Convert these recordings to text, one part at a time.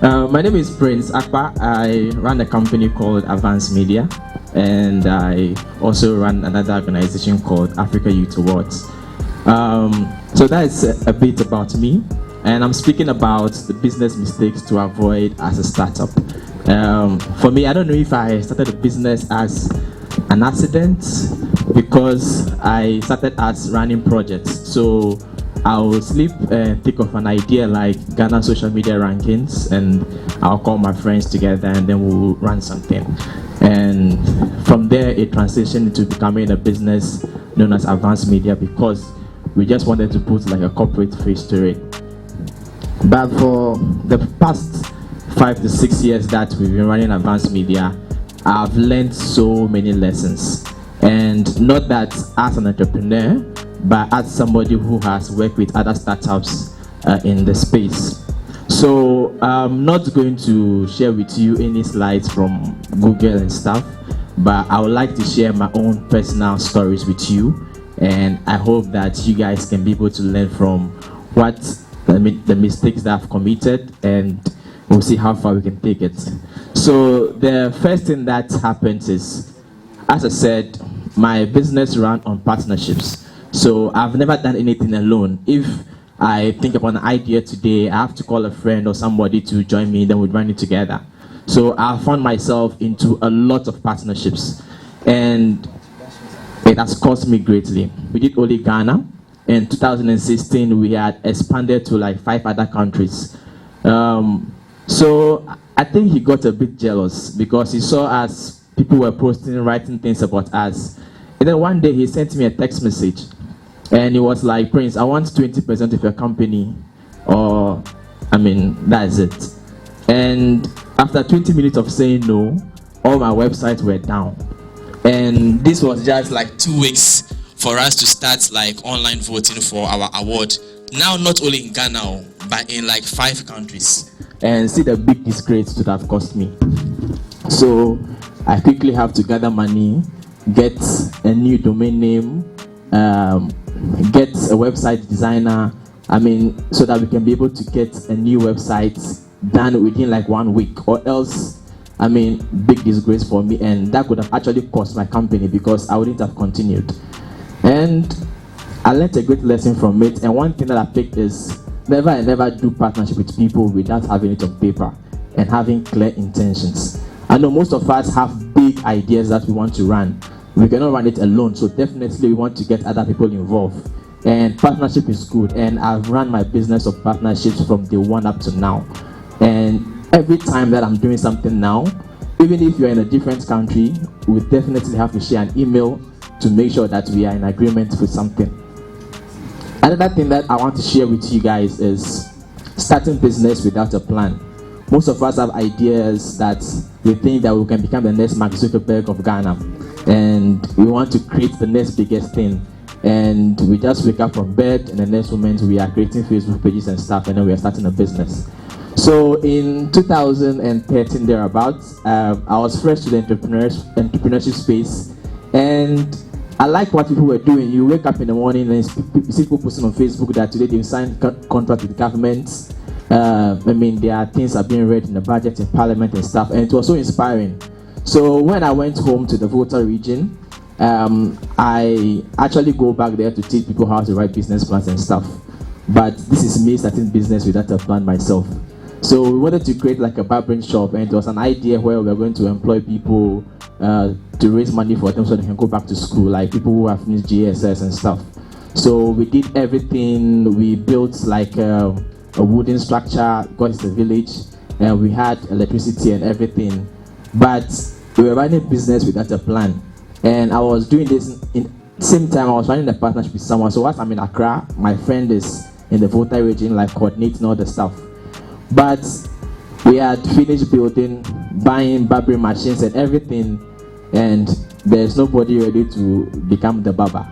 My name is Prince Akpah. I run a company called Advanced Media, and I also run another organization called Africa Youth Awards. So that's a bit about me, and I'm speaking about the business mistakes to avoid as a startup. For me, I don't know if I started a business as an accident, because I started as running projects. So I'll sleep and think of an idea like Ghana social media rankings, and I'll call my friends together and then we'll run something. And from there, it transitioned into becoming a business known as Advanced Media, because we just wanted to put like a corporate face to it. But for the past 5 to 6 years that we've been running Advanced Media, I've learned so many lessons. And not that as an entrepreneur, but as somebody who has worked with other startups in the space. So I'm not going to share with you any slides from Google and stuff, but I would like to share my own personal stories with you, and I hope that you guys can be able to learn from what the mistakes that I've committed, and we'll see how far we can take it. So the first thing that happens is, as I said, my business ran on partnerships. So I've never done anything alone. If I think about an idea today, I have to call a friend or somebody to join me, then we'd run it together. So I found myself into a lot of partnerships, and it has cost me greatly. We did only Ghana. In 2016, we had expanded to like 5 other countries. So I think he got a bit jealous because he saw us, people were posting, writing things about us. And then one day he sent me a text message, and he was like, "Prince, I want 20% of your company, or, that's it." And after 20 minutes of saying no, all my websites were down. And this was just like 2 weeks for us to start like online voting for our award. Now, not only in Ghana, but in like 5 countries. And see the big disgrace that have cost me. So I quickly have to gather money, get a new domain name, get a website designer, so that we can be able to get a new website done within like 1 week, or else, big disgrace for me, and that could have actually cost my company because I wouldn't have continued. And I learned a great lesson from it, and one thing that I picked is never and never do partnership with people without having it on paper and having clear intentions. I know most of us have big ideas that we want to run. We cannot run it alone, so definitely we want to get other people involved. And partnership is good, and I've run my business of partnerships from day one up to now. And every time that I'm doing something now, even if you're in a different country, we definitely have to share an email to make sure that we are in agreement with something. Another thing that I want to share with you guys is starting business without a plan. Most of us have ideas that we think that we can become the next Mark Zuckerberg of Ghana, and we want to create the next biggest thing. And we just wake up from bed, and the next moment we are creating Facebook pages and stuff, and then we are starting a business. So in 2013 thereabouts, I was fresh to the entrepreneurship space, and I like what people were doing. You wake up in the morning and you see people posting on Facebook that today they've signed contract with governments. There are things are being read in the budget in parliament and stuff, and it was so inspiring. So when I went home to the Volta region, I actually go back there to teach people how to write business plans and stuff. But this is me starting business without a plan myself. So we wanted to create like a barbering shop, and it was an idea where we were going to employ people to raise money for them so they can go back to school, like people who have finished GSS and stuff. So we did everything. We built like a wooden structure, got to the village, and we had electricity and everything. But we were running a business without a plan. And I was doing this in the same time I was running a partnership with someone. So once I'm in Accra, my friend is in the Volta region, like coordinating all the stuff. But we had finished building, buying barbering machines and everything, and there's nobody ready to become the barber.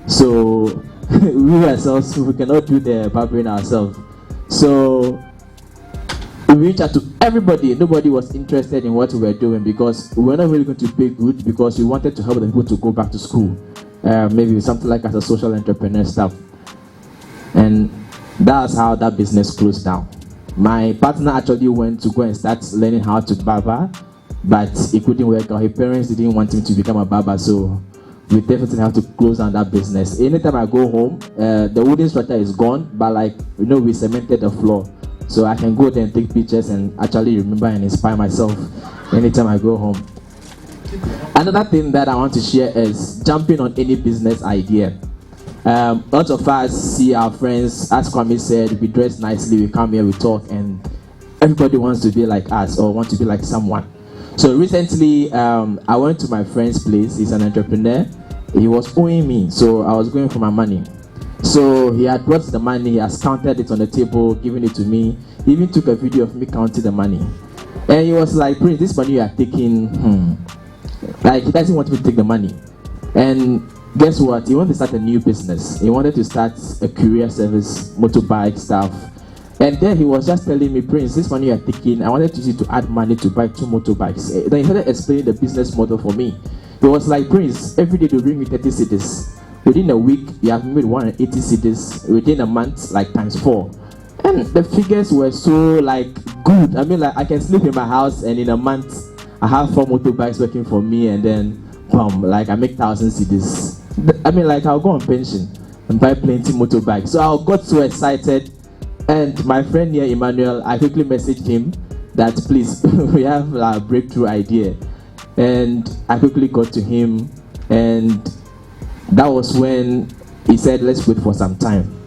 So we ourselves, we cannot do the barbering ourselves. So we reached out to everybody. Nobody was interested in what we were doing because we were not really going to pay good, because we wanted to help the people to go back to school. Maybe something like as a social entrepreneur stuff. And that's how that business closed down. My partner actually went to go and start learning how to barber, but it couldn't work out. His parents didn't want him to become a barber, so we definitely have to close down that business. Anytime I go home, the wooden structure is gone, but like, you know, we cemented the floor. So I can go there and take pictures and actually remember and inspire myself anytime I go home. Another thing that I want to share is jumping on any business idea. Lots of us see our friends, as Kwame said, we dress nicely, we come here, we talk, and everybody wants to be like us or want to be like someone. So recently, I went to my friend's place. He's an entrepreneur. He was owing me, so I was going for my money. So he had brought the money, he has counted it on the table, given it to me. He even took a video of me counting the money. And he was like, Prince, this money you are taking, like he doesn't want me to take the money. And guess what? He wanted to start a new business. He wanted to start a courier service, motorbike stuff. And then he was just telling me, Prince, this money you are taking, I wanted you to add money to buy 2 motorbikes. Then he started explaining the business model for me. He was like, Prince, every day they bring me 30 cities. Within a week, you have made 180 cities. Within a month, like times 4. And the figures were so like good. I mean, like I can sleep in my house, and in a month, I have 4 motorbikes working for me, and then boom, like I make 1,000 cities. I mean, like I'll go on pension and buy plenty motorbikes. So I got so excited, and my friend here, Emmanuel, I quickly messaged him that please, we have a breakthrough idea, and I quickly got to him, and that was when he said, let's wait for some time.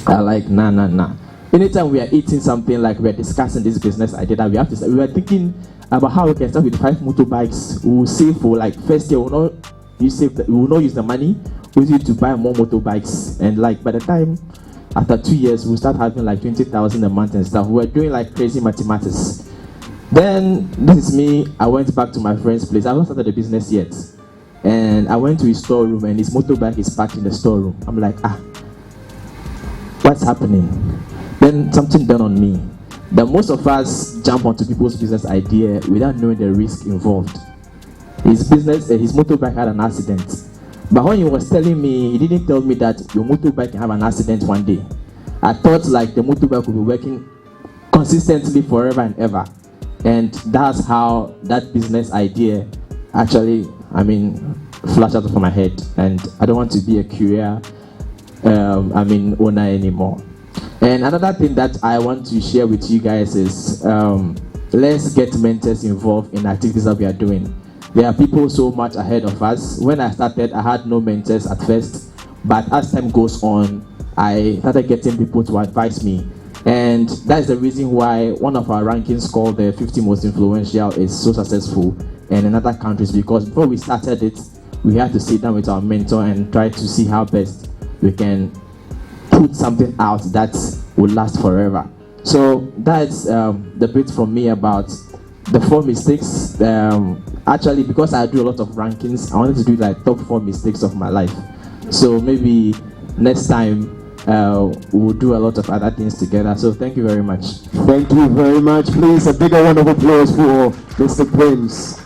I like, nah. Anytime we are eating something, like we are discussing this business idea that we have to start, we were thinking about how we can start with 5 motorbikes. We will save for like first year, we will not use the money, we use it to buy more motorbikes. And like by the time, after 2 years, we'll start having like 20,000 a month and stuff. We were doing like crazy mathematics. Then, this is me, I went back to my friend's place. I haven't started the business yet. And I went to his storeroom, and his motorbike is parked in the storeroom. I'm like, what's happening? Then something dawned on me that most of us jump onto people's business idea without knowing the risk involved. His motorbike had an accident. But when he was telling me, he didn't tell me that your motorbike can have an accident one day. I thought like the motorbike would be working consistently forever and ever. And that's how that business idea actually, flashed out of my head. And I don't want to be a courier, owner anymore. And another thing that I want to share with you guys is, let's get mentors involved in activities that we are doing. There are people so much ahead of us. When I started, I had no mentors at first, but as time goes on, I started getting people to advise me. And that's the reason why one of our rankings called the 50 most influential is so successful in other countries, because before we started it, we had to sit down with our mentor and try to see how best we can put something out that will last forever. So that's the bit from me about the 4 mistakes. Actually, because I do a lot of rankings, I wanted to do like top 4 mistakes of my life. So maybe next time we'll do a lot of other things together. So thank you very much. Thank you very much. Please, a bigger round of applause for Mr. Prince.